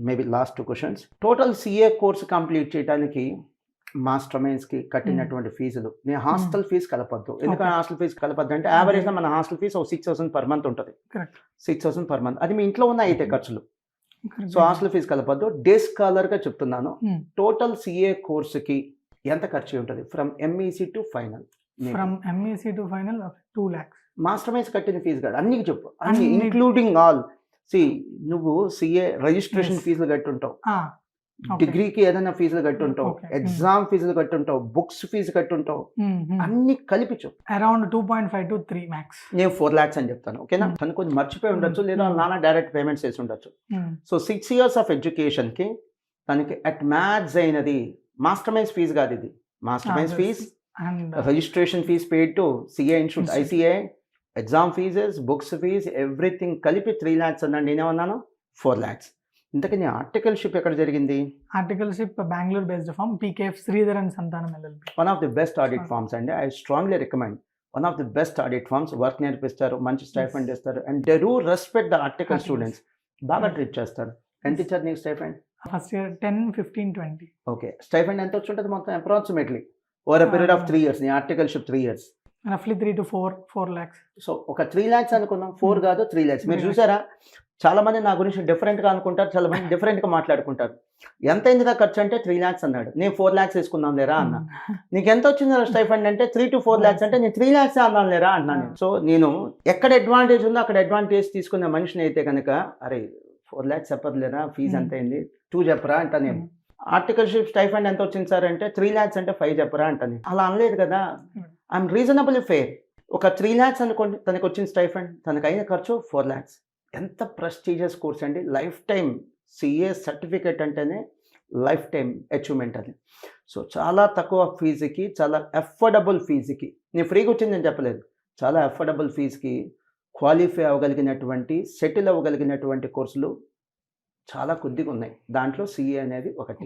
Maybe last 2 questions. Total CA course complete చేయడానికి master మైండ్స్కి కట్టినటువంటి ఫీజులు, నేను హాస్టల్ ఫీజు కలపొద్దు. ఎందుకంటే హాస్టల్ ఫీజు కలపద్దు అంటే యావరేజ్గా మన హాస్టల్ ఫీజు 6,000 పర్ మంత్ ఉంటుంది. 6,000 పర్ మంత్, అది మీ ఇంట్లో ఉన్న అయితే ఖర్చులు. సో హాస్టల్ ఫీజు కలపద్దు. డే స్కాలర్గా చెప్తున్నాను, టోటల్ సీఏ కోర్సుకి ఎంత ఖర్చు ఉంటుంది from MEC to final? From MEC to final 2 lakhs. Master minds కట్టిన ఫీజు కాదు, అన్ని చెప్పు, అన్ని ఇంక్లూడింగ్ ఆల్. నువ్వు సిఏ రిజిస్ట్రేషన్ ఫీజులు కట్టుంటావు, డిగ్రీకి ఏదైనా ఫీజులు కట్టుంటావు, ఎగ్జామ్ ఫీజులు కట్టుంటావు, బుక్స్ ఫీజు కట్టుంటావు, అన్ని కలిపి చెప్పు. Around 2.5 to 3 max. నేను 4 lakhs అని చెప్తాను, ఓకేనా? తను కొంచెం మర్చిపోయి ఉండొచ్చు, లేదా నాన్న డైరెక్ట్ పేమెంట్స్ చేసి ఉండొచ్చు. సో 6 years ఆఫ్ ఎడ్యుకేషన్కి తనకి అట్ మ్యాథ్స్ అయినది మాస్టర్ మైండ్స్ ఫీజు కాదు, ఇది master minds fees, registration fees paid to CA institute, ICI, exam fees, books fees, everything కలిపి 3 lakhs అన్నాను. నేనేమన్నాను 4 lakhs. ఇంతకీ నీ ఆర్టికల్షిప్ ఎక్కడ జరిగింది? ఆర్టికల్షిప్ Bengaluru based firm, PKF Sridharan Santhanam LLP. One of the best audit firms అండి. I strongly recommend. One of the best audit firms. Work నేర్పిస్తారు, మంచి స్టైఫండ్ ఇస్తారు, and they do respect the article students. బాగా ట్రీట్ చేస్తారు. ఎంత ఇచ్చారు నీకు stipend? First year 10, 15, 20. Okay, stipend ఎంత వచ్చి ఉంటుంది మొత్తం approximately over a period of 3 years? నీ ఆర్టికల్షిప్ 3 years, రఫ్లీ 3 to 4 lakhs. సో ఒక 3 lakhs అనుకుందాం, 4 కాదు 3 lakhs. మీరు చూసారా, చాలా మంది నా గురించి డిఫరెంట్గా అనుకుంటారు, చాలా మంది డిఫరెంట్గా మాట్లాడుకుంటారు. ఎంత అయిందిదా ఖర్చు అంటే 3 lakhs అన్నాడు. నేను 4 lakhs వేసుకుందాం లేరా అన్నా. నీకు ఎంత వచ్చిందా స్టైఫండ్ అంటే 3 to 4 lakhs అంటే నేను 3 lakhs అన్నాను లేరా అన్నాను. సో నేను ఎక్కడ అడ్వాంటేజ్ ఉందో అక్కడ అడ్వాంటేజ్ తీసుకునే మనిషిని అయితే కనుక, అరే 4 lakhs చెప్పదులేరా, ఫీజు ఎంత అయింది 2 చెప్పరా అంట. నేను ఆర్టికల్షిప్ స్టైఫండ్ ఎంత వచ్చింది సార్ అంటే 3 lakhs అంటే 5 చెప్పరా అంటాను. అలా అనలేదు కదా, ఐఎమ్ రీజనబుల్ ఫెయిర్. ఒక 3 lakhs అనుకోండి తనకు వచ్చిన స్టైఫండ్, తనకు అయిన ఖర్చు 4 lakhs. ఎంత ప్రెస్టీజియస్ కోర్స్ అండి. లైఫ్ టైం సిఏ సర్టిఫికేట్ అంటేనే లైఫ్ టైం అచీవ్మెంట్ అది. సో చాలా తక్కువ ఫీజుకి, చాలా అఫోర్డబుల్ ఫీజుకి, నేను ఫ్రీగా వచ్చింది నేను చెప్పలేదు, చాలా అఫోర్డబుల్ ఫీజుకి క్వాలిఫై అవ్వగలిగినటువంటి, సెటిల్ అవ్వగలిగినటువంటి కోర్సులు చాలా కొద్దిగా ఉన్నాయి. దాంట్లో సిఏ అనేది ఒకటి.